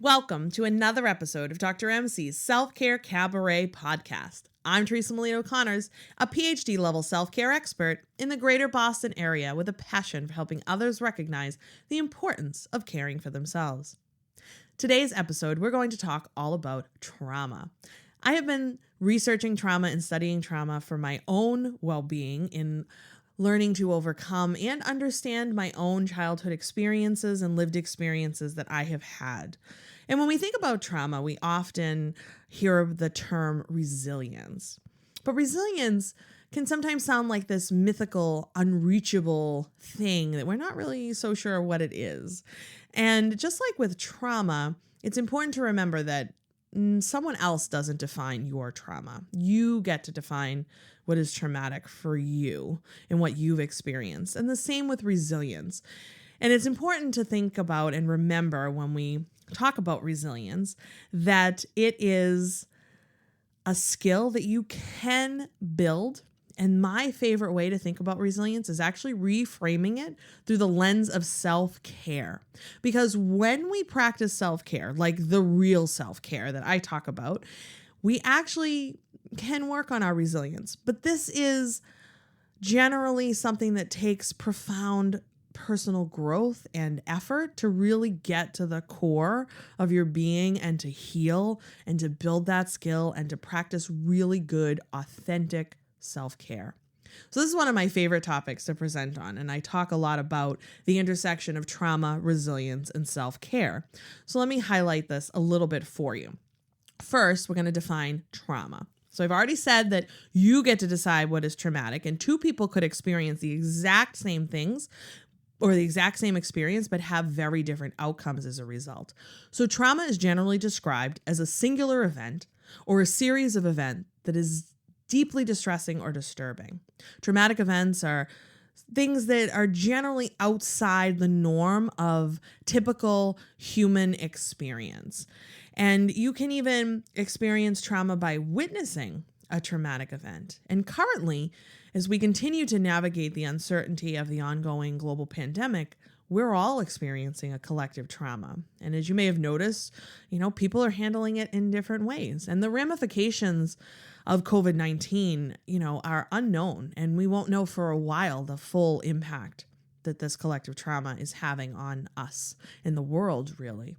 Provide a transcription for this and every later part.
Welcome to another episode of Dr. MC's Self-Care Cabaret podcast. I'm Teresa Melito-Conners, a PhD-level self-care expert in the greater Boston area with a passion for helping others recognize the importance of caring for themselves. Today's episode, we're going to talk all about trauma. I have been researching trauma and studying trauma for my own well-being in learning to overcome and understand my own childhood experiences and lived experiences that I have had. And when we think about trauma, we often hear the term resilience. But resilience can sometimes sound like this mythical, unreachable thing that we're not really so sure what it is. And just like with trauma, it's important to remember that someone else doesn't define your trauma. You get to define what is traumatic for you and what you've experienced. And the same with resilience. And it's important to think about and remember when we talk about resilience that it is a skill that you can build. And my favorite way to think about resilience is actually reframing it through the lens of self-care. Because when we practice self-care, like the real self-care that I talk about, we actually can work on our resilience. But this is generally something that takes profound personal growth and effort to really get to the core of your being and to heal and to build that skill and to practice really good, authentic self-care. So this is one of my favorite topics to present on, and I talk a lot about the intersection of trauma, resilience, and self-care. So let me highlight this a little bit for you. First, we're going to define trauma. So I've already said that you get to decide what is traumatic, and two people could experience the exact same things or the exact same experience, but have very different outcomes as a result. So trauma is generally described as a singular event or a series of events that is deeply distressing or disturbing. Traumatic events are things that are generally outside the norm of typical human experience. And you can even experience trauma by witnessing a traumatic event. And currently, as we continue to navigate the uncertainty of the ongoing global pandemic, we're all experiencing a collective trauma. And as you may have noticed, people are handling it in different ways. And the ramifications of COVID-19, are unknown. And we won't know for a while the full impact that this collective trauma is having on us and the world, really.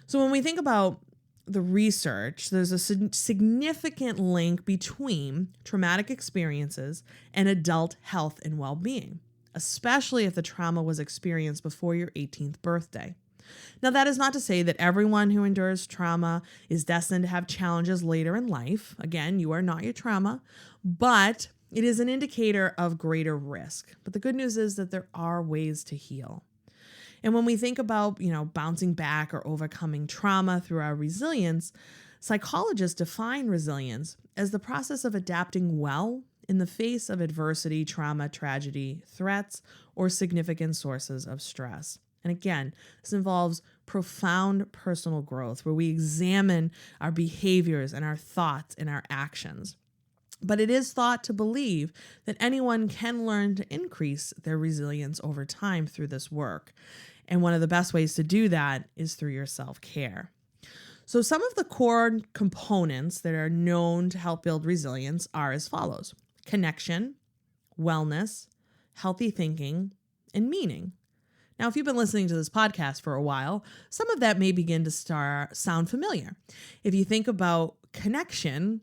So when we think about the research, there's a significant link between traumatic experiences and adult health and well-being, especially if the trauma was experienced before your 18th birthday. Now, that is not to say that everyone who endures trauma is destined to have challenges later in life. Again, you are not your trauma, but it is an indicator of greater risk. But the good news is that there are ways to heal. And when we think about, bouncing back or overcoming trauma through our resilience, psychologists define resilience as the process of adapting well in the face of adversity, trauma, tragedy, threats, or significant sources of stress. And again, this involves profound personal growth where we examine our behaviors and our thoughts and our actions. But it is thought to believe that anyone can learn to increase their resilience over time through this work. And one of the best ways to do that is through your self-care. So some of the core components that are known to help build resilience are as follows: connection, wellness, healthy thinking, and meaning. Now, if you've been listening to this podcast for a while, some of that may begin to sound familiar. If you think about connection,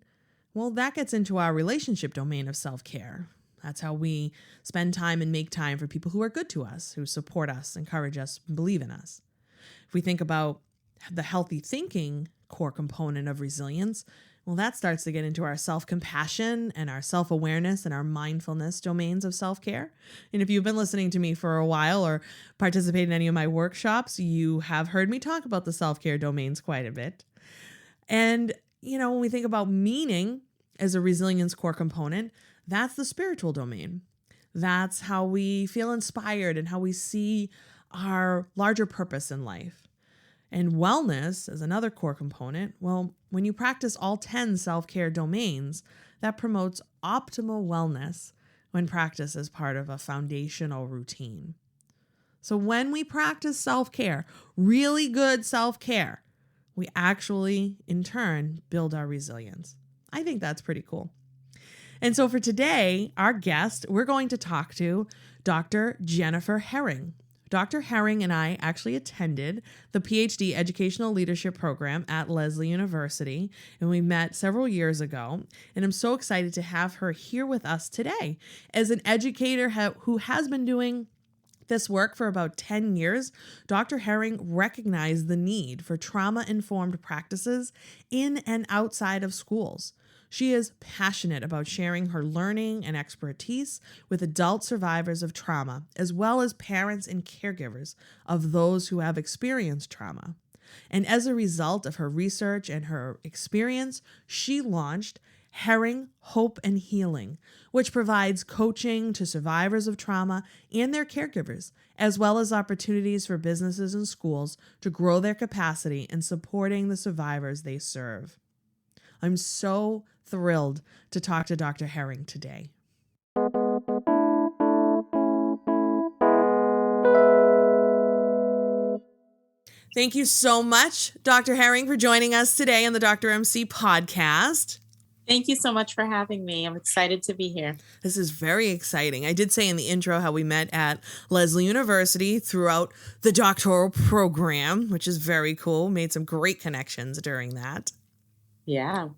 well, that gets into our relationship domain of self-care. That's how we spend time and make time for people who are good to us, who support us, encourage us, and believe in us. If we think about the healthy thinking core component of resilience, well, that starts to get into our self-compassion and our self-awareness and our mindfulness domains of self-care. And if you've been listening to me for a while or participated in any of my workshops, you have heard me talk about the self-care domains quite a bit. And, when we think about meaning as a resilience core component, that's the spiritual domain. That's how we feel inspired and how we see our larger purpose in life. And wellness is another core component. Well, when you practice all 10 self-care domains, that promotes optimal wellness when practiced as part of a foundational routine. So when we practice self-care, really good self-care, we actually, in turn, build our resilience. I think that's pretty cool. And so for today, our guest, we're going to talk to Dr. Jennifer Herring. Dr. Herring and I actually attended the PhD Educational Leadership Program at Lesley University, and we met several years ago. And I'm so excited to have her here with us today. As an educator who has been doing this work for about 10 years, Dr. Herring recognized the need for trauma-informed practices in and outside of schools. She is passionate about sharing her learning and expertise with adult survivors of trauma, as well as parents and caregivers of those who have experienced trauma. And as a result of her research and her experience, she launched Herring Hope and Healing, which provides coaching to survivors of trauma and their caregivers, as well as opportunities for businesses and schools to grow their capacity in supporting the survivors they serve. I'm so thrilled to talk to Dr. Herring today. Thank you so much, Dr. Herring, for joining us today on the Dr. MC podcast. Thank you so much for having me. I'm excited to be here. This is very exciting. I did say in the intro how we met at Lesley University throughout the doctoral program, which is very cool. Made some great connections during that. Yeah.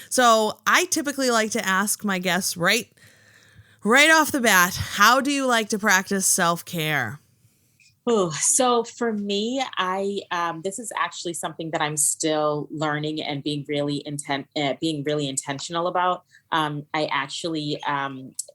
So I typically like to ask my guests right off the bat, how do you like to practice self-care? Oh, so for me, this is actually something that I'm still learning and being really intentional about. I actually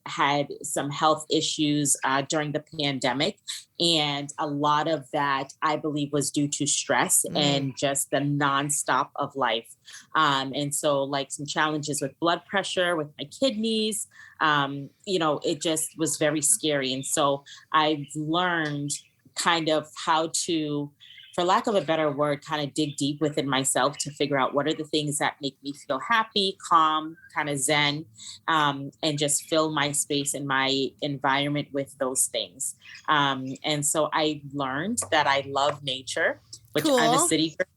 had some health issues during the pandemic, and a lot of that I believe was due to stress and just the nonstop of life. And so, like some challenges with blood pressure, with my kidneys, it just was very scary. And so I've learned kind of how to, for lack of a better word, kind of dig deep within myself to figure out what are the things that make me feel happy, calm, kind of zen, and just fill my space and my environment with those things. And so I learned that I love nature, which Cool. I'm a city girl.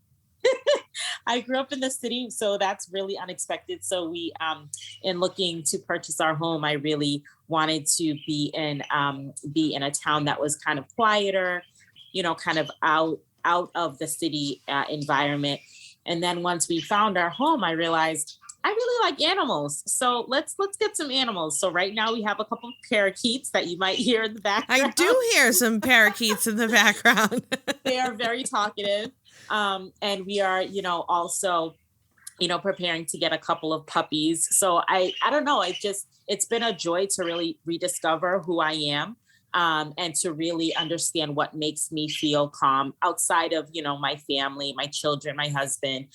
I grew up in the city, so that's really unexpected. So we, in looking to purchase our home, I really wanted to be in a town that was kind of quieter, kind of out of the city environment. And then once we found our home, I realized I really like animals. So let's get some animals. So right now we have a couple of parakeets that you might hear in the background. I do hear some parakeets in the background. They are very talkative. And we are, also, preparing to get a couple of puppies. So I don't know. It's been a joy to really rediscover who I am, and to really understand what makes me feel calm outside of, my family, my children, my husband,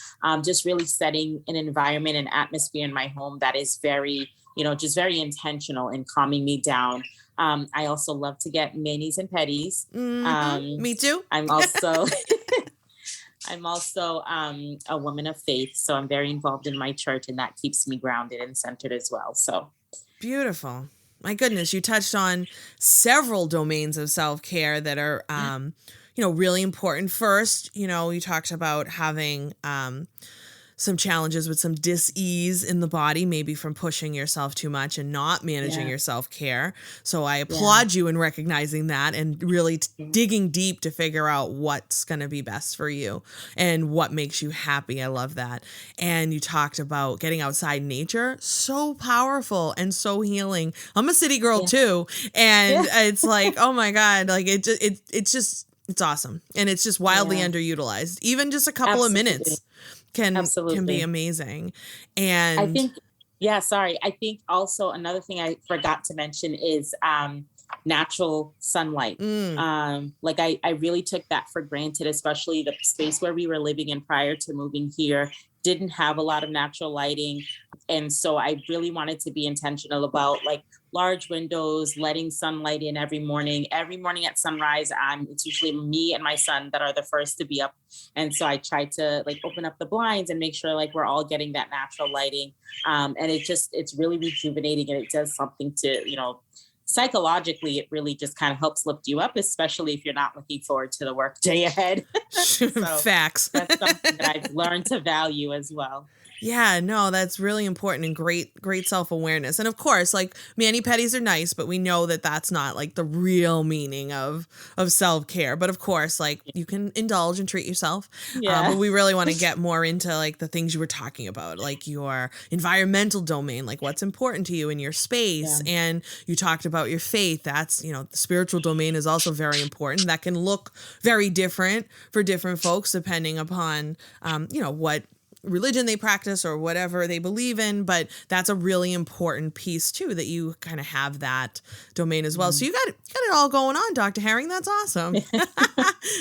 just really setting an environment and atmosphere in my home that is very, just very intentional in calming me down. I also love to get manis and petties. Me too. I'm also a woman of faith, so I'm very involved in my church, and that keeps me grounded and centered as well. So beautiful. My goodness, you touched on several domains of self-care that are, really important. First, you talked about having some challenges with some dis-ease in the body, maybe from pushing yourself too much and not managing your self-care. So I applaud you in recognizing that and really digging deep to figure out what's going to be best for you and what makes you happy. I love that. And you talked about getting outside nature. So powerful and so healing. I'm a city girl too. And it's like, oh my God, like it's awesome. And it's just wildly underutilized. Even just a couple of minutes can be amazing. And I think, I think also another thing I forgot to mention is natural sunlight. Like I really took that for granted, especially the space where we were living in prior to moving here didn't have a lot of natural lighting. And so I really wanted to be intentional about like large windows, letting sunlight in every morning. Every morning at sunrise, it's usually me and my son that are the first to be up. And so I try to like open up the blinds and make sure like we're all getting that natural lighting. And it's really rejuvenating, and it does something to, psychologically, it really just kind of helps lift you up, especially if you're not looking forward to the work day ahead. So Facts. that's something that I've learned to value as well. Yeah, no, that's really important and great self-awareness. And of course, like mani-pedis are nice, but we know that that's not like the real meaning of self-care. But of course, like you can indulge and treat yourself. Yeah. But we really want to get more into like the things you were talking about, like your environmental domain, like what's important to you in your space. Yeah. And you talked about your faith. That's, the spiritual domain is also very important. That can look very different for different folks depending upon, what religion they practice or whatever they believe in, but that's a really important piece too, that you kind of have that domain as well. So you got it all going on, Dr. Herring. That's awesome.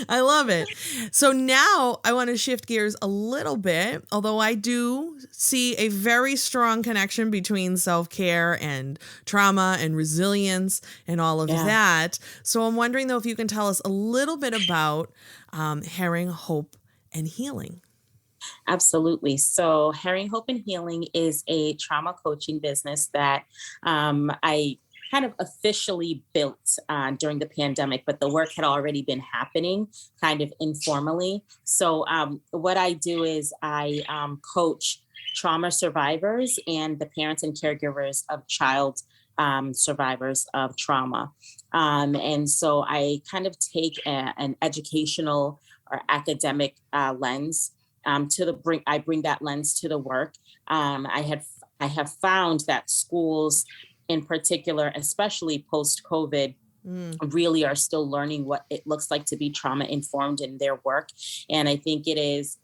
I love it. So now I want to shift gears a little bit, although I do see a very strong connection between self-care and trauma and resilience and all of Yeah. that. So I'm wondering though, if you can tell us a little bit about Herring, Hope, and Healing. Absolutely. So, Herring Hope and Healing is a trauma coaching business that I kind of officially built during the pandemic, but the work had already been happening kind of informally. So, what I do is I coach trauma survivors and the parents and caregivers of child survivors of trauma. And so I kind of take an educational or academic lens to the bring I bring that lens to the work. I have found that schools in particular, especially post COVID, Mm, really are still learning what it looks like to be trauma informed in their work. And I think it's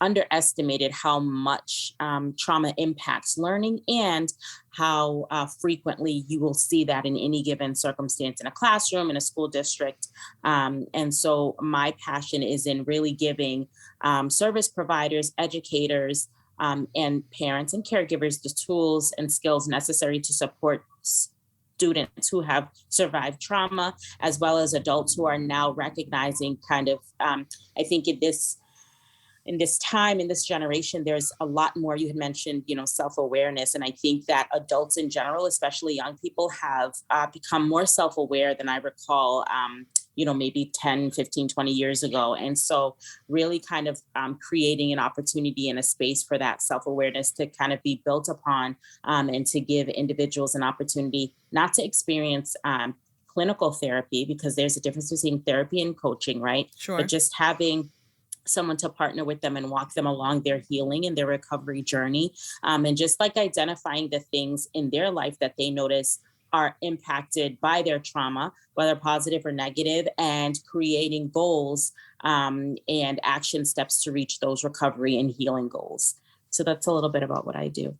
underestimated how much trauma impacts learning, and how frequently you will see that in any given circumstance in a classroom, in a school district. And so my passion is in really giving service providers, educators, and parents and caregivers the tools and skills necessary to support students who have survived trauma, as well as adults who are now recognizing kind of, I think in this time, in this generation, there's a lot more. You had mentioned, self-awareness, and I think that adults in general, especially young people, have become more self-aware than I recall, maybe 10, 15, 20 years ago. And so really kind of creating an opportunity and a space for that self-awareness to kind of be built upon, and to give individuals an opportunity not to experience clinical therapy, because there's a difference between therapy and coaching, right? But sure. just having someone to partner with them and walk them along their healing and their recovery journey. And just like identifying the things in their life that they notice are impacted by their trauma, whether positive or negative, and creating goals and action steps to reach those recovery and healing goals. So that's a little bit about what I do.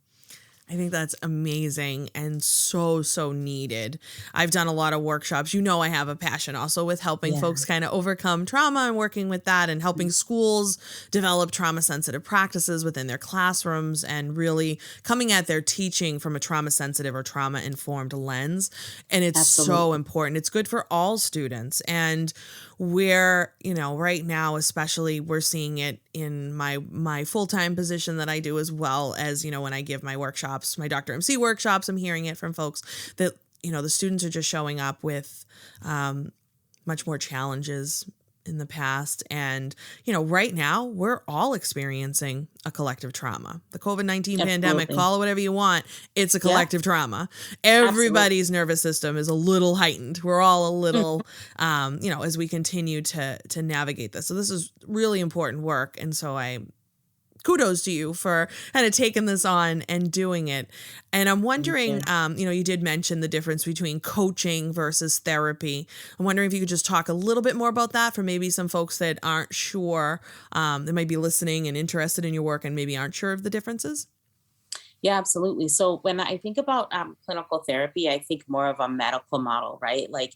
I think that's amazing and so needed. I've done a lot of workshops. I have a passion also with helping Yeah. folks kind of overcome trauma and working with that, and helping schools develop trauma sensitive practices within their classrooms, and really coming at their teaching from a trauma sensitive or trauma informed lens. And it's so Absolutely. important. It's good for all students. And where, right now, especially, we're seeing it in my full-time position that I do, as well as, when I give my workshops, my Dr. MC workshops. I'm hearing it from folks that, the students are just showing up with much more challenges in the past. And, right now we're all experiencing a collective trauma. The COVID-19 pandemic, Absolutely. call it whatever you want, it's a Yeah. collective trauma. Absolutely. Everybody's nervous system is a little heightened. We're all a little, as we continue to navigate this. So this is really important work. And so I kudos to you for kind of taking this on and doing it. And I'm Thank wondering, you. you did mention the difference between coaching versus therapy. I'm wondering if you could just talk a little bit more about that for maybe some folks that aren't sure, that might be listening and interested in your work and maybe aren't sure of the differences. Yeah, absolutely. So when I think about clinical therapy, I think more of a medical model, right? Like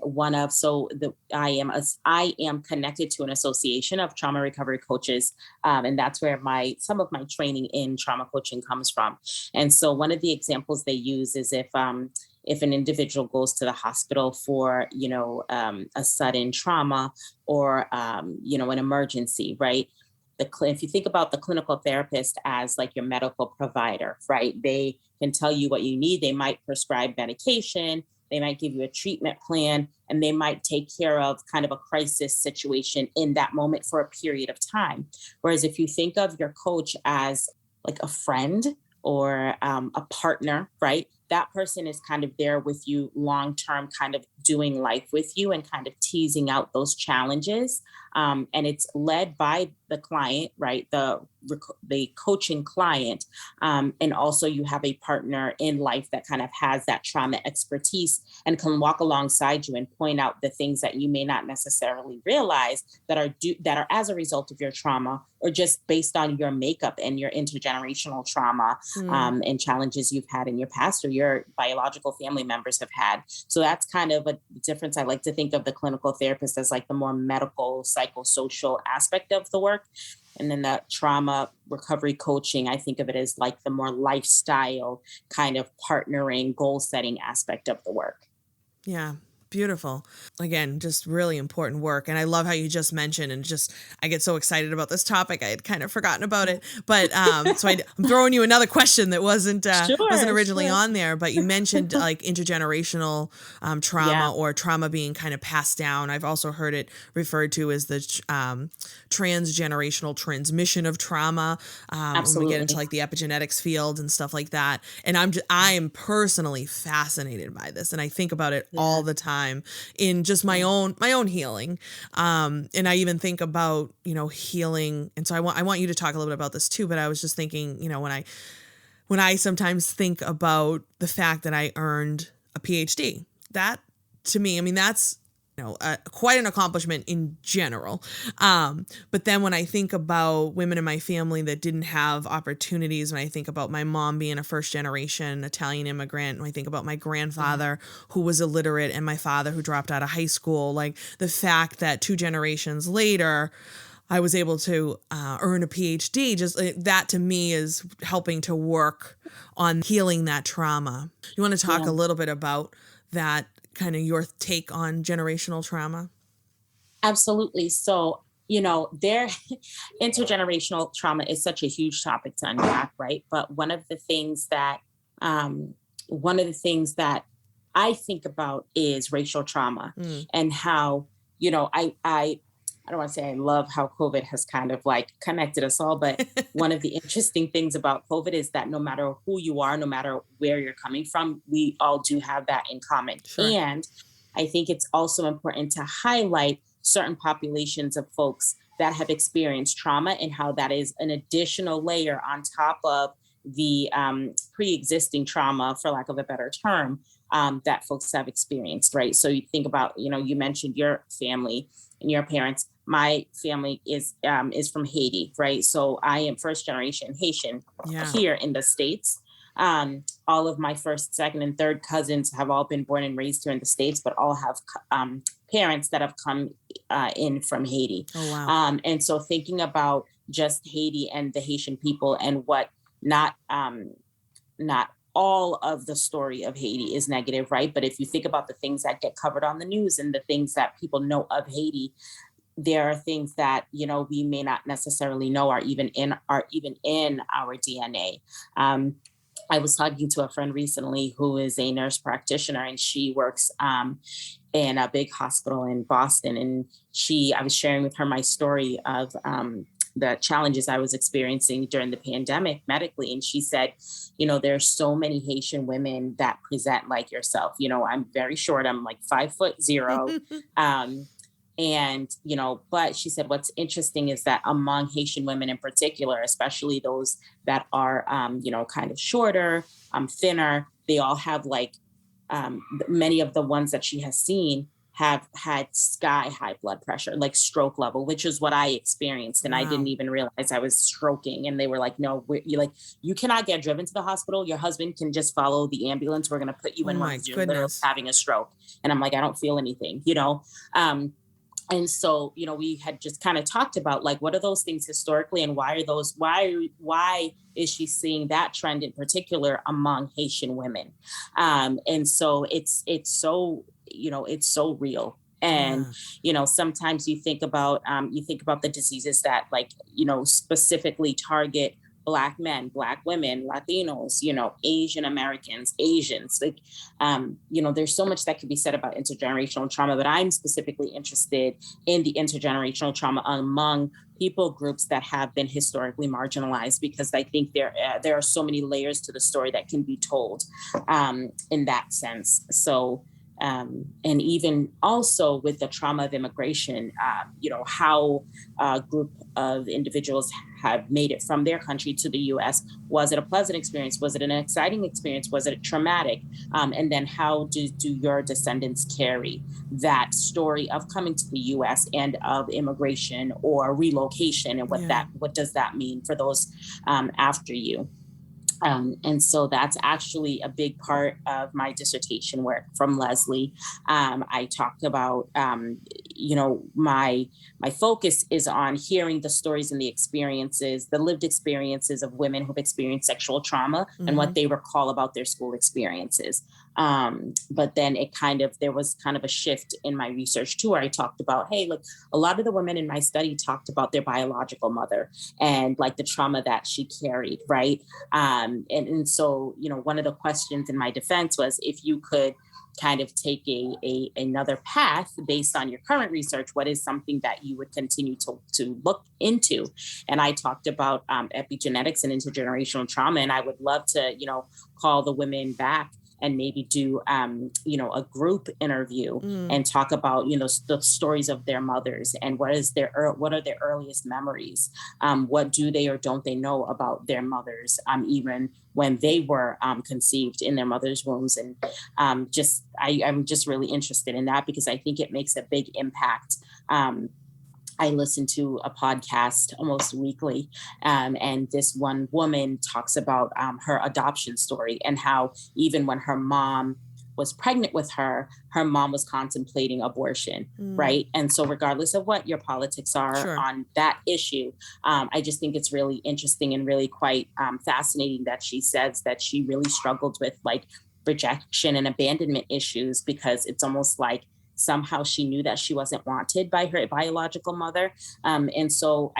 one of so the I am connected to an association of trauma recovery coaches, and that's where my some of my training in trauma coaching comes from. And so one of the examples they use is if an individual goes to the hospital for a sudden trauma or an emergency, right? if you think about the clinical therapist as like your medical provider, right? They can tell you what you need. They might prescribe medication. They might give you a treatment plan, and they might take care of kind of a crisis situation in that moment for a period of time. Whereas if you think of your coach as like a friend or a partner, right? That person is kind of there with you long term, kind of doing life with you and kind of teasing out those challenges. And it's led by the client, right? The coaching client, and also you have a partner in life that kind of has that trauma expertise and can walk alongside you and point out the things that you may not necessarily realize that are as a result of your trauma or just based on your makeup and your intergenerational trauma, Mm. and challenges you've had in your past or your biological family members have had. So that's kind of a difference. I like to think of the clinical therapist as like the more medical, psychosocial aspect of the work. And then the trauma recovery coaching, I think of it as like the more lifestyle kind of partnering, goal setting aspect of the work. Yeah. Beautiful. Again, just really important work. And I love how you just mentioned, and just, I get so excited about this topic. I had kind of forgotten about it, but, I'm throwing you another question that wasn't Sure, originally sure. on there, but you mentioned like intergenerational, trauma, Yeah, or trauma being kind of passed down. I've also heard it referred to as the, transgenerational transmission of trauma. When we get into absolutely. like the epigenetics field and stuff like that. And I am personally fascinated by this. And I think about it all Yeah, the time in just yeah, my own healing. And I even think about, healing. And so I want you to talk a little bit about this too, but I was just thinking, when I sometimes think about the fact that I earned a PhD, that to me, I mean, that's, quite an accomplishment in general. But then when I think about women in my family that didn't have opportunities, when I think about my mom being a first generation Italian immigrant, when I think about my yeah, grandfather who was illiterate and my father who dropped out of high school, like the fact that 2 generations later, I was able to earn a PhD, just that to me is helping to work on healing that trauma. You want to talk yeah. a little bit about that, kind of your take on generational trauma? Absolutely. So, their intergenerational trauma is such a huge topic to unpack, right? But um, one of the things that I think about is racial trauma Mm, and how, I don't want to say I love how COVID has kind of like connected us all, but one of the interesting things about COVID is that no matter who you are, no matter where you're coming from, we all do have that in common. sure. And I think it's also important to highlight certain populations of folks that have experienced trauma and how that is an additional layer on top of the pre-existing trauma, for lack of a better term, that folks have experienced, right? So you think about, you mentioned your family and your parents. My family is from Haiti, right? So I am first generation Haitian Yeah. here in the States. All of my first, second, and third cousins have all been born and raised here in the States, but all have parents that have come in from Haiti. Oh, wow. And so thinking about just Haiti and the Haitian people and what not not all of the story of Haiti is negative, right? But if you think about the things that get covered on the news and the things that people know of Haiti, there are things that we may not necessarily know are even in our DNA. I was talking to a friend recently who is a nurse practitioner, and she works in a big hospital in Boston. And I was sharing with her my story of the challenges I was experiencing during the pandemic medically. And she said, there's so many Haitian women that present like yourself. I'm very short. I'm like 5'0". And but she said what's interesting is that among Haitian women in particular, especially those that are kind of shorter, thinner, they all have like many of the ones that she has seen have had sky high blood pressure, like stroke level, which is what I experienced. And I didn't Wow. even realize I was stroking. And they were like, no, you cannot get driven to the hospital. Your husband can just follow the ambulance. We're going to put you Oh in one my because you're literally goodness. having a stroke. And I'm like, I don't feel anything. And so we had just kind of talked about like what are those things historically, and why is she seeing that trend in particular among Haitian women? And so it's so it's so real. And Yeah. sometimes you think about the diseases that, like, specifically target Black men, Black women, Latinos, Asian Americans, Asians. Like, there's so much that could be said about intergenerational trauma, but I'm specifically interested in the intergenerational trauma among people groups that have been historically marginalized, because I think there are so many layers to the story that can be told, in that sense. So, and even also with the trauma of immigration, how a group of individuals have made it from their country to the US. Was it a pleasant experience? Was it an exciting experience? Was it traumatic? And then how do your descendants carry that story of coming to the US and of immigration or relocation, and Yeah. what does that mean for those after you? And so that's actually a big part of my dissertation work from Leslie. I talked about, my focus is on hearing the stories and the experiences, the lived experiences of women who've experienced sexual trauma and Mm-hmm. what they recall about their school experiences. But then there was kind of a shift in my research too, where I talked about, hey, look, a lot of the women in my study talked about their biological mother and like the trauma that she carried, right? And so, one of the questions in my defense was, if you could kind of take another path based on your current research, what is something that you would continue to look into? And I talked about epigenetics and intergenerational trauma, and I would love to, call the women back and maybe do a group interview Mm. and talk about the stories of their mothers, and what are their earliest memories, what do they or don't they know about their mothers, even when they were conceived in their mother's wombs. And I'm just really interested in that, because I think it makes a big impact. I listen to a podcast almost weekly, and this one woman talks about her adoption story, and how even when her mom was pregnant with her, her mom was contemplating abortion, Mm. right? And so, regardless of what your politics are Sure. on that issue, I just think it's really interesting and really quite fascinating that she says that she really struggled with, like, rejection and abandonment issues, because it's almost like somehow she knew that she wasn't wanted by her biological mother. And so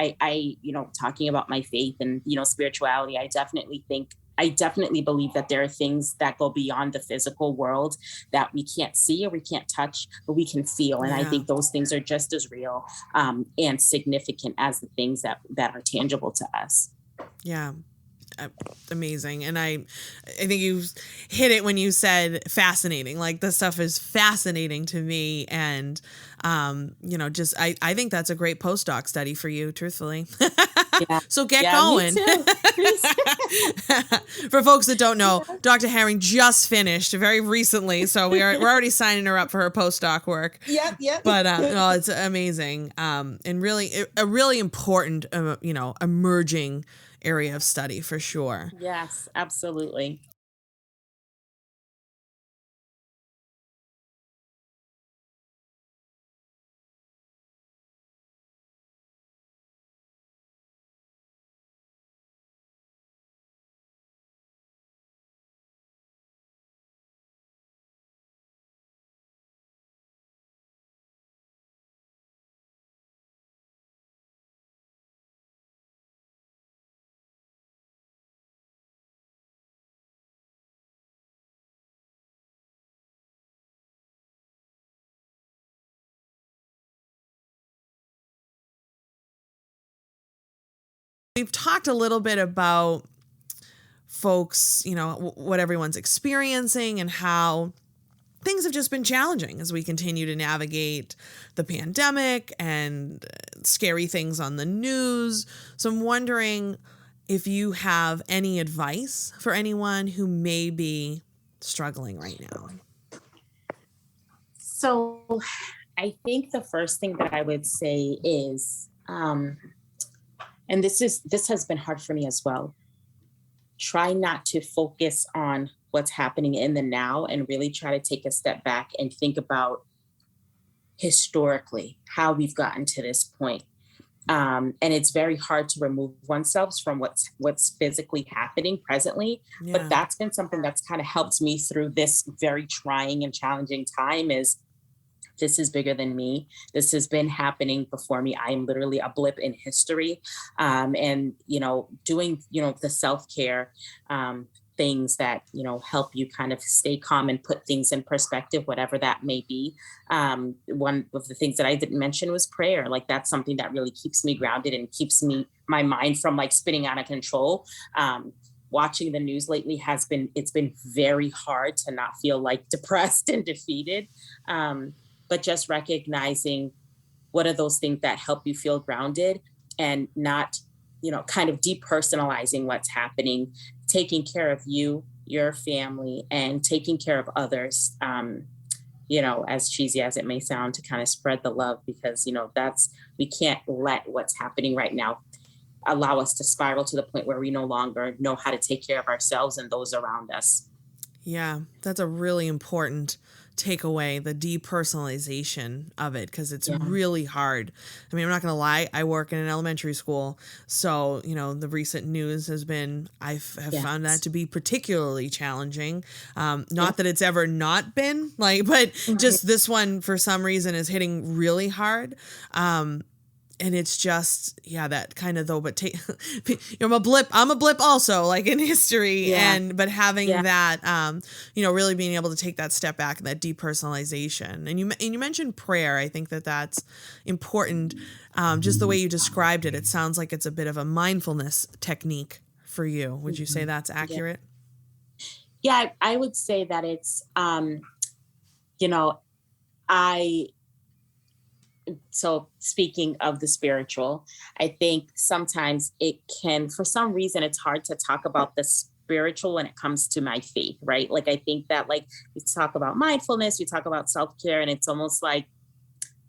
talking about my faith and, spirituality, I definitely believe that there are things that go beyond the physical world that we can't see or we can't touch, but we can feel. And I Yeah. think those things are just as real and significant as the things that are tangible to us. Yeah. Amazing. And I think you hit it when you said fascinating. Like, this stuff is fascinating to me. And, I think that's a great postdoc study for you, truthfully. Yeah. So get Yeah, me going. too. For folks that don't know, Dr. Herring just finished very recently. So we're already signing her up for her postdoc work. Yep. But no, it's amazing. And really a really important, emerging area of study for sure. Yes, absolutely. We've talked a little bit about folks, what everyone's experiencing and how things have just been challenging as we continue to navigate the pandemic and scary things on the news. So I'm wondering if you have any advice for anyone who may be struggling right now. So I think the first thing that I would say is, and this has been hard for me as well. Try not to focus on what's happening in the now, and really try to take a step back and think about historically how we've gotten to this point. And it's very hard to remove oneself from what's physically happening presently. But Yeah. that's been something that's kind of helped me through this very trying and challenging time, is this is bigger than me. This has been happening before me. I am literally a blip in history. And, doing, the self-care things that, help you kind of stay calm and put things in perspective, whatever that may be. One of the things that I didn't mention was prayer. Like that's something that really keeps me grounded and keeps my mind from like spinning out of control. Watching the news lately it's been very hard to not feel like depressed and defeated. But just recognizing what are those things that help you feel grounded and not, kind of depersonalizing what's happening, taking care of you, your family, and taking care of others. As cheesy as it may sound, to kind of spread the love, because, we can't let what's happening right now allow us to spiral to the point where we no longer know how to take care of ourselves and those around us. Yeah, that's a really important takeaway, the depersonalization of it, because it's really hard. I mean, I'm not going to lie, I work in an elementary school, so, the recent news has been, I have found that to be particularly challenging. Not that it's ever not been, but just this one, for some reason, is hitting really hard. And it's just, that kind of though, but I'm a blip also, like in history. But having that, really being able to take that step back, that depersonalization. And you mentioned prayer. I think that's important. Just the way you described it, it sounds like it's a bit of a mindfulness technique for you. Would you say that's accurate? Yeah, I would say that it's, so speaking of the spiritual, I think sometimes it can, for some reason, it's hard to talk about the spiritual when it comes to my faith, right? Like, I think that like we talk about mindfulness, we talk about self-care, and it's almost like,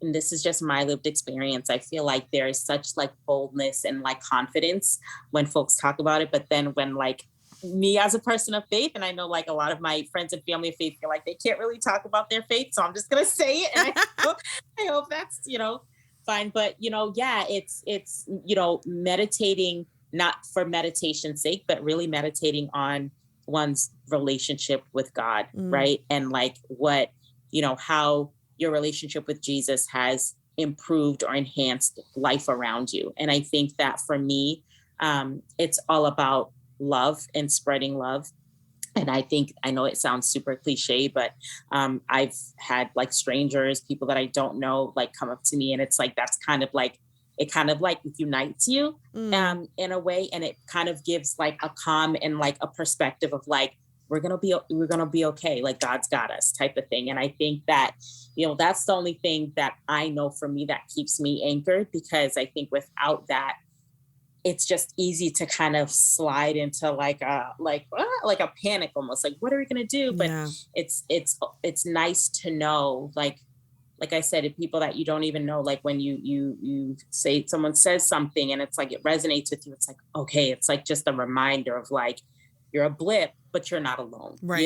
and this is just my lived experience, I feel like there is such like boldness and like confidence when folks talk about it. But then when like me as a person of faith, and I know like a lot of my friends and family of faith feel like they can't really talk about their faith, so I'm just gonna say it, and I hope that's fine. But it's meditating, not for meditation's sake, but really meditating on one's relationship with God, right? And like what how your relationship with Jesus has improved or enhanced life around you. And I think that for me, it's all about love and spreading love. And I know it sounds super cliche, but I've had like strangers, people that I don't know, like come up to me, and it's like, that's kind of like, it kind of like unites you in a way. And it kind of gives like a calm and like a perspective of like, we're going to be okay. Like God's got us type of thing. And I think that, that's the only thing that I know for me that keeps me anchored, because I think without that, it's just easy to kind of slide into like a panic almost, like, what are we going to do? But it's nice to know, like I said, if people that you don't even know, like when you say, someone says something and it's like, it resonates with you. It's like, okay, it's like just a reminder of like, you're a blip, but you're not alone, right.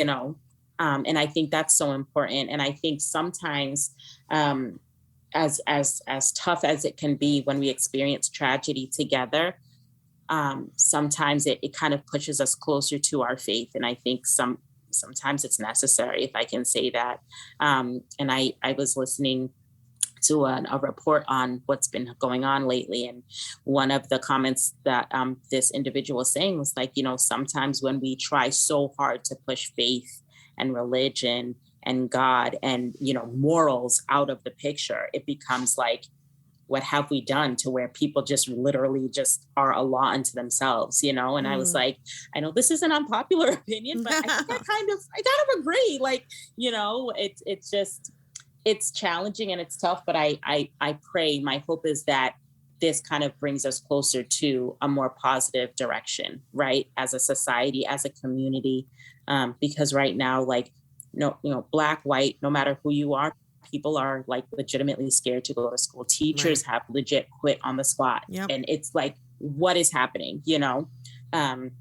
And I think that's so important. And I think sometimes, as tough as it can be when we experience tragedy together, sometimes it kind of pushes us closer to our faith. And I think sometimes it's necessary, if I can say that. And I was listening to a report on what's been going on lately. And one of the comments that this individual was saying was like, sometimes when we try so hard to push faith and religion and God and, morals out of the picture, it becomes like, what have we done to where people just literally just are a law unto themselves, And I was like, I know this is an unpopular opinion, but I think I kind of agree. Like, it's just, it's challenging and it's tough, but I pray, my hope is that this kind of brings us closer to a more positive direction, right? As a society, as a community, because right now, like, black, white, no matter who you are, people are like legitimately scared to go to school. Teachers have legit quit on the spot. Yep. And it's like, what is happening, And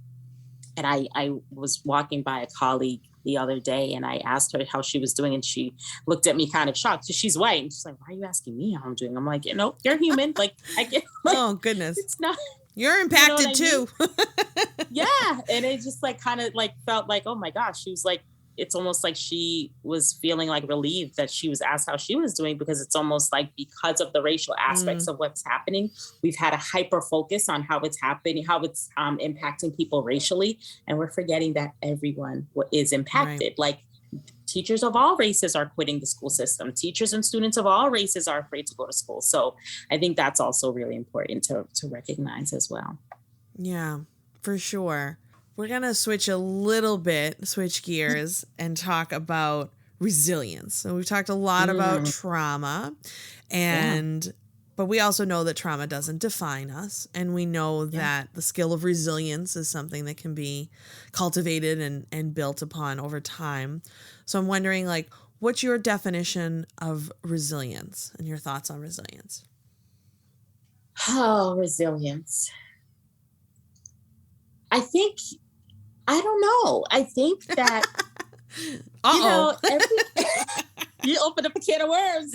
I was walking by a colleague the other day and I asked her how she was doing, and she looked at me kind of shocked. So she's white. And she's like, why are you asking me how I'm doing? I'm like, you're human. Like, I get, like, oh goodness. It's not, you're impacted too. Yeah. And it just like kind of like felt like, oh my gosh. She was like, it's almost like she was feeling like relieved that she was asked how she was doing, because it's almost like because of the racial aspects of what's happening, we've had a hyper focus on how it's happening, how it's impacting people racially. And we're forgetting that everyone is impacted. Right. Like teachers of all races are quitting the school system. Teachers and students of all races are afraid to go to school. So I think that's also really important to recognize as well. Yeah, for sure. We're going to switch gears and talk about resilience. So we've talked a lot about trauma but we also know that trauma doesn't define us. And we know that the skill of resilience is something that can be cultivated and built upon over time. So I'm wondering, like, what's your definition of resilience and your thoughts on resilience? Oh, resilience. I don't know. I think that, you open up a can of worms.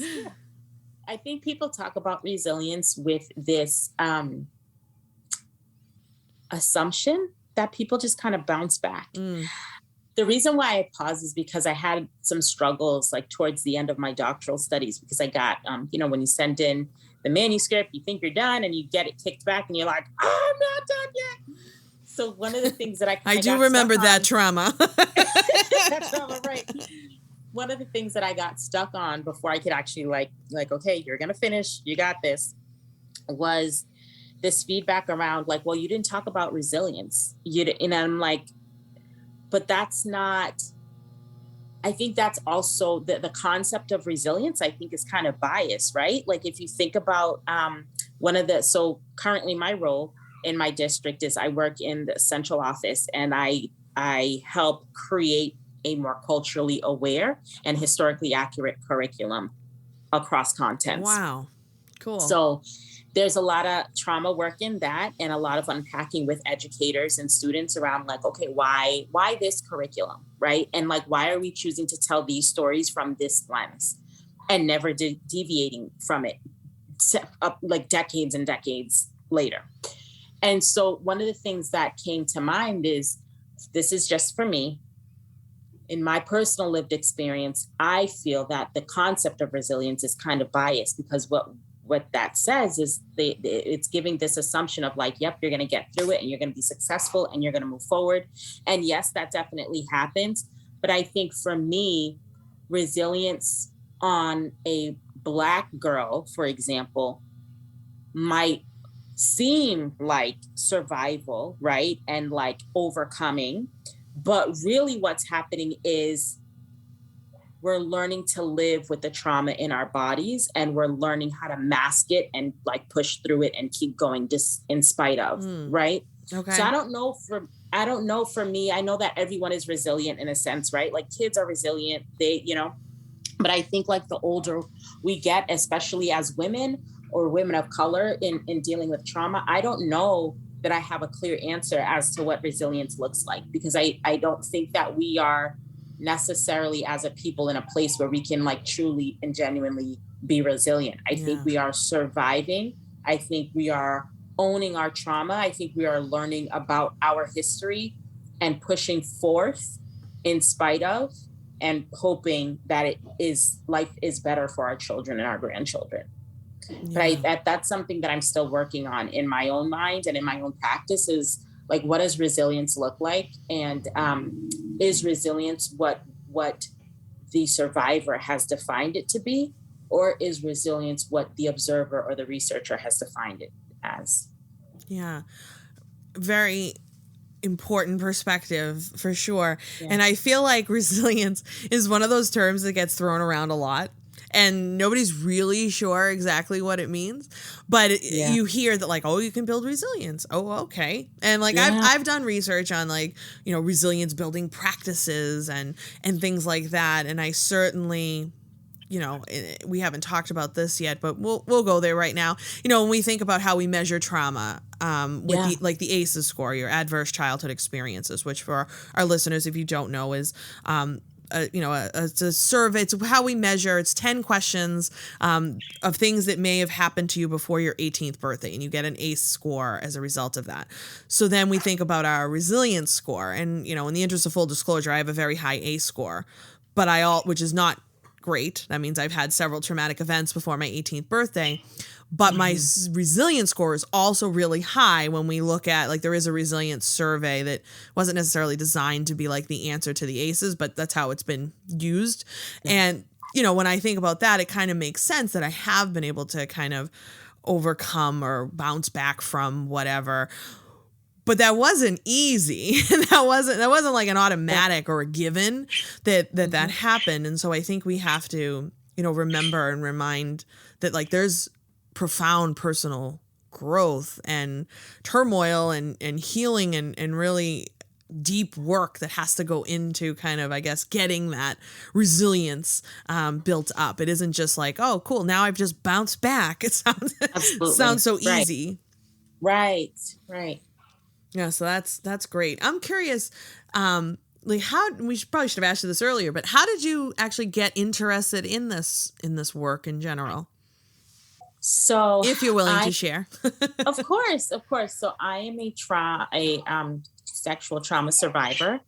I think people talk about resilience with this assumption that people just kind of bounce back. The reason why I pause is because I had some struggles like towards the end of my doctoral studies, because I got, when you send in the manuscript, you think you're done and you get it kicked back and you're like, oh, I'm not done yet. So one of the things that I do remember that trauma. That trauma, right. One of the things that I got stuck on before I could actually like, okay, you're going to finish, you got this, was this feedback around like, well, you didn't talk about resilience. And I'm like, but that's not, I think that's also the concept of resilience, I think is kind of biased, right? Like if you think about so currently my role in my district is I work in the central office, and I help create a more culturally aware and historically accurate curriculum across contents. Wow. Cool. So there's a lot of trauma work in that, and a lot of unpacking with educators and students around like, okay, why this curriculum, right? And like, why are we choosing to tell these stories from this lens and never deviating from it up like decades and decades later? And so one of the things that came to mind is, this is just for me, in my personal lived experience, I feel that the concept of resilience is kind of biased, because what that says is it's giving this assumption of like, yep, you're going to get through it and you're going to be successful and you're going to move forward. And yes, that definitely happens. But I think for me, resilience on a Black girl, for example, might seem like survival, right? And like overcoming. But really what's happening is we're learning to live with the trauma in our bodies, and we're learning how to mask it and like push through it and keep going just in spite of, right? Okay. So I don't know for me, I know that everyone is resilient in a sense, right? Like kids are resilient, but I think like the older we get, especially as women or women of color in dealing with trauma, I don't know that I have a clear answer as to what resilience looks like, because I don't think that we are necessarily as a people in a place where we can like truly and genuinely be resilient. I think we are surviving. I think we are owning our trauma. I think we are learning about our history and pushing forth in spite of, and hoping that life is better for our children and our grandchildren. But that's something that I'm still working on in my own mind and in my own practice, is like, what does resilience look like? And is resilience what the survivor has defined it to be? Or is resilience what the observer or the researcher has defined it as? Yeah. Very important perspective for sure. Yeah. And I feel like resilience is one of those terms that gets thrown around a lot, and nobody's really sure exactly what it means, but you hear that like, oh, you can build resilience. Oh, okay. And like, I've done research on like, resilience building practices and things like that. And I certainly, we haven't talked about this yet, but we'll go there right now. When we think about how we measure trauma, with the ACEs score, your adverse childhood experiences, which for our listeners, if you don't know, is it's a survey. It's how we measure. It's 10 questions of things that may have happened to you before your 18th birthday, and you get an ACE score as a result of that. So then we think about our resilience score, and in the interest of full disclosure, I have a very high ACE score, which is not great. That means I've had several traumatic events before my 18th birthday. But my resilience score is also really high when we look at, like, there is a resilience survey that wasn't necessarily designed to be like the answer to the ACEs, but that's how it's been used. And, when I think about that, it kind of makes sense that I have been able to kind of overcome or bounce back from whatever. But that wasn't easy. that wasn't like an automatic or a given that happened. And so I think we have to, remember and remind that, like, there's profound personal growth and turmoil and healing and really deep work that has to go into kind of, I guess, getting that resilience built up. It isn't just like, oh, cool, now I've just bounced back. It sounds so easy. Right. Yeah, so that's great. I'm curious, like, probably should have asked you this earlier, but how did you actually get interested in this work in general? So, if you're willing to share. Of course. So I am a sexual trauma survivor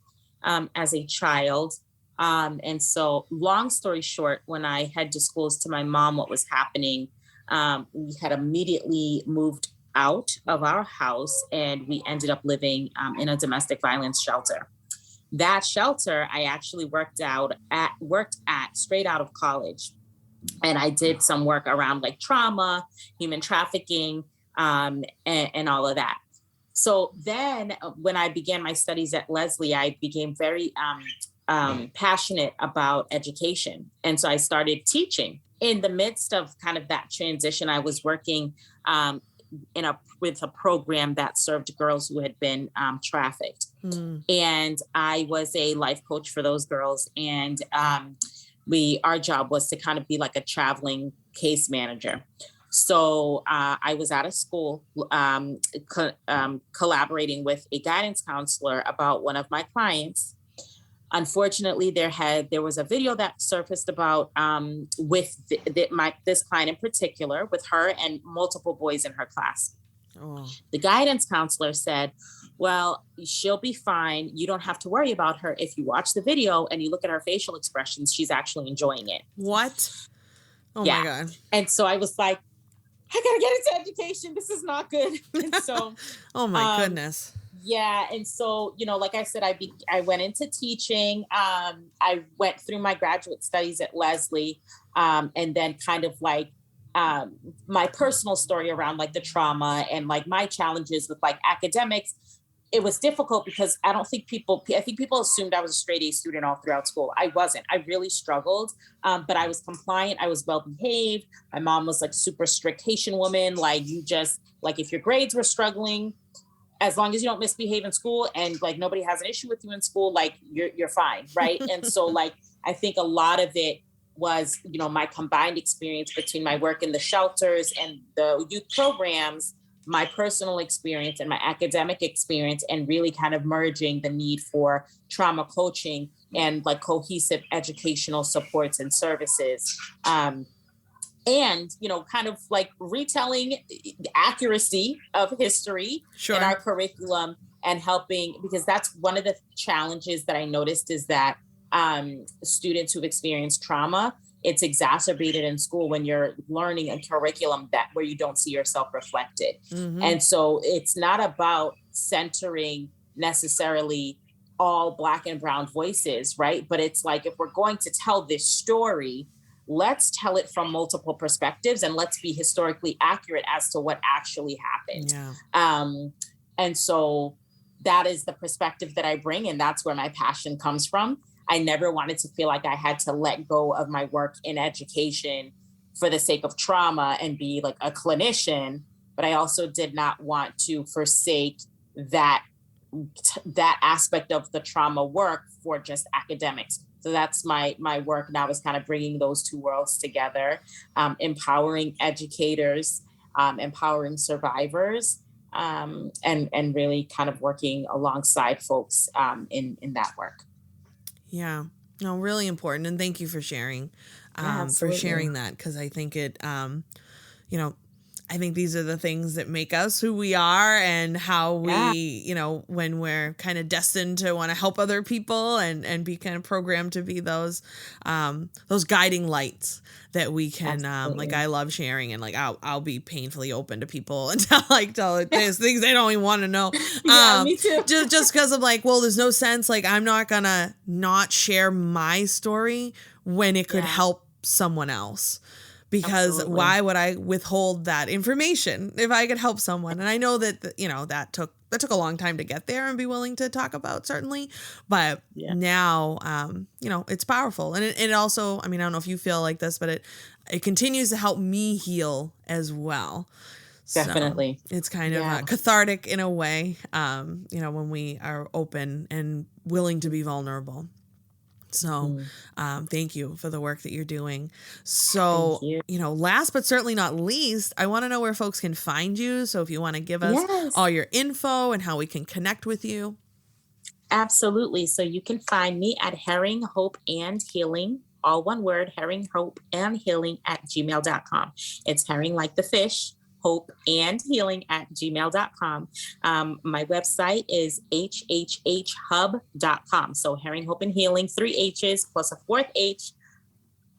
as a child. And so, long story short, when I had disclosed to my mom what was happening, we had immediately moved out of our house and we ended up living in a domestic violence shelter. That shelter I actually worked at straight out of college. And I did some work around, like, trauma, human trafficking, and all of that. So then when I began my studies at Lesley, I became very passionate about education. And so I started teaching. In the midst of kind of that transition, I was working with a program that served girls who had been trafficked. And I was a life coach for those girls. And our job was to kind of be like a traveling case manager. So I was at a school collaborating with a guidance counselor about one of my clients. Unfortunately, there was a video that surfaced about with this client in particular, with her and multiple boys in her class. Oh. The guidance counselor said, well, she'll be fine. You don't have to worry about her. If you watch the video and you look at her facial expressions, she's actually enjoying it. What? Oh, yeah. My God. And so I was like, I got to get into education. This is not good. And so, oh my goodness. Yeah. And so, like I said, I went into teaching. I went through my graduate studies at Lesley, and then kind of like my personal story around, like, the trauma and, like, my challenges with, like, academics. It was difficult because I think people assumed I was a straight A student all throughout school. I wasn't. I really struggled, but I was compliant. I was well behaved. My mom was, like, super strict Haitian woman. Like, if your grades were struggling, as long as you don't misbehave in school and, like, nobody has an issue with you in school, like, you're fine. Right. And so, like, I think a lot of it was, my combined experience between my work in the shelters and the youth programs, my personal experience and my academic experience, and really kind of merging the need for trauma coaching and, like, cohesive educational supports and services. And, kind of like retelling the accuracy of history in our curriculum and helping, because that's one of the challenges that I noticed is that students who've experienced trauma, it's exacerbated in school when you're learning a curriculum where you don't see yourself reflected. Mm-hmm. And so it's not about centering necessarily all Black and brown voices, right? But it's like, if we're going to tell this story, let's tell it from multiple perspectives and let's be historically accurate as to what actually happened. Yeah. And so that is the perspective that I bring, and that's where my passion comes from. I never wanted to feel like I had to let go of my work in education for the sake of trauma and be like a clinician, but I also did not want to forsake that aspect of the trauma work for just academics. So that's my work now, is kind of bringing those two worlds together, empowering educators, empowering survivors, and really kind of working alongside folks in that work. Yeah. No, really important. And thank you for Yeah, absolutely. that. Cause I think you know, I think these are the things that make us who we are and how Yeah, we, when we're kind of destined to want to help other people and be kind of programmed to be those guiding lights that we can, like absolutely. I love sharing and like, I'll be painfully open to people and tell there's things they don't even want to know. Yeah, me too. Just cause I'm like, well, there's no sense. Like I'm not gonna not share my story when it could Yeah, help someone else, because absolutely. why would I withhold that information if I could help someone? And I know that that took a long time to get there and be willing to talk about, certainly, but Yeah, now it's powerful. And it also, I mean, I don't know if you feel like this, but it continues to help me heal as well. So definitely. it's kind of Yeah. cathartic in a way, when we are open and willing to be vulnerable. So, Mhm. thank you for the work that you're doing. Thank So, you. last but certainly not least, I want to know where folks can find you. So, if you want to give us Yes. all your info and how we can connect with you. Absolutely. So you can find me at Herring, Hope, and Healing, all one word, Herring, Hope, and Healing at gmail.com. It's Herring like the fish, Hope, and Healing at gmail.com. My website is hhhhub.com. So Herring, Hope, and Healing, three H's plus a fourth H,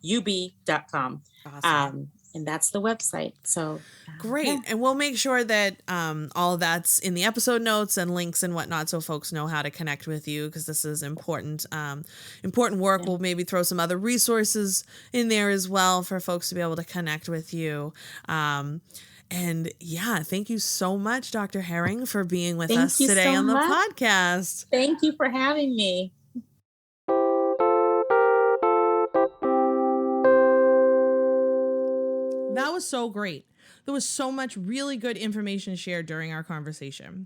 ub.com. Awesome. And that's the website. So, yeah. Great. And we'll make sure that all that's in the episode notes and links and whatnot so folks know how to connect with you, because this is important. Important work. Yeah. We'll maybe throw some other resources in there as well for folks to be able to connect with you. And yeah, thank you so much, Dr. Herring, for being with Thank us you today so on the much. podcast. Thank you for having me. That was so great. There was so much really good information shared during our conversation.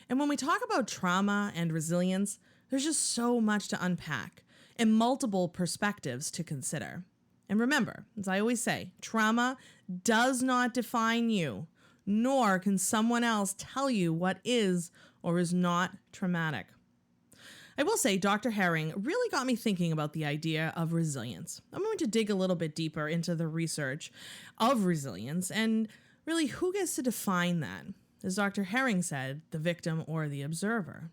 And when we talk about trauma and resilience, there's just so much to unpack and multiple perspectives to consider. And remember, as I always say, trauma does not define you, nor can someone else tell you what is or is not traumatic. I will say Dr. Herring really got me thinking about the idea of resilience. I'm going to dig a little bit deeper into the research of resilience and really who gets to define that. As Dr. Herring said, the victim or the observer.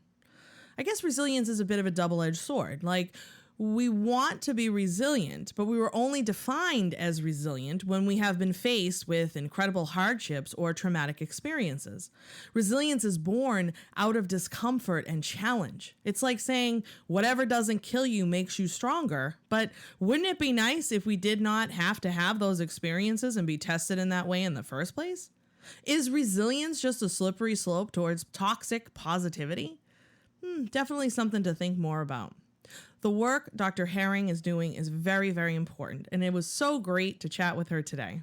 I guess resilience is a bit of a double-edged sword. Like, we want to be resilient, but we were only defined as resilient when we have been faced with incredible hardships or traumatic experiences. Resilience is born out of discomfort and challenge. It's like saying whatever doesn't kill you makes you stronger, but wouldn't it be nice if we did not have to have those experiences and be tested in that way in the first place? Is resilience just a slippery slope towards toxic positivity? Definitely something to think more about. The work Dr. Herring is doing is very, very important, and it was so great to chat with her today.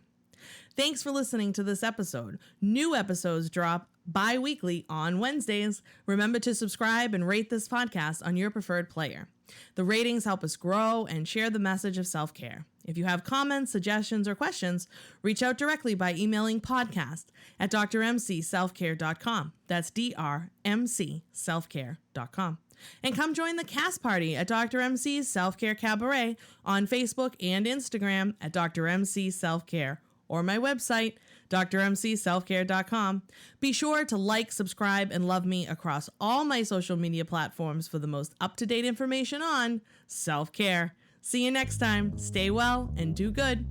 Thanks for listening to this episode. New episodes drop bi-weekly on Wednesdays. Remember to subscribe and rate this podcast on your preferred player. The ratings help us grow and share the message of self-care. If you have comments, suggestions, or questions, reach out directly by emailing podcast@drmcselfcare.com. That's drmcselfcare.com. And come join the cast party at Dr. MC's Self-Care Cabaret on Facebook and Instagram at Dr. MC Self-Care, or my website, drmcselfcare.com. Be sure to like, subscribe, and love me across all my social media platforms for the most up-to-date information on self-care. See you next time. Stay well and do good.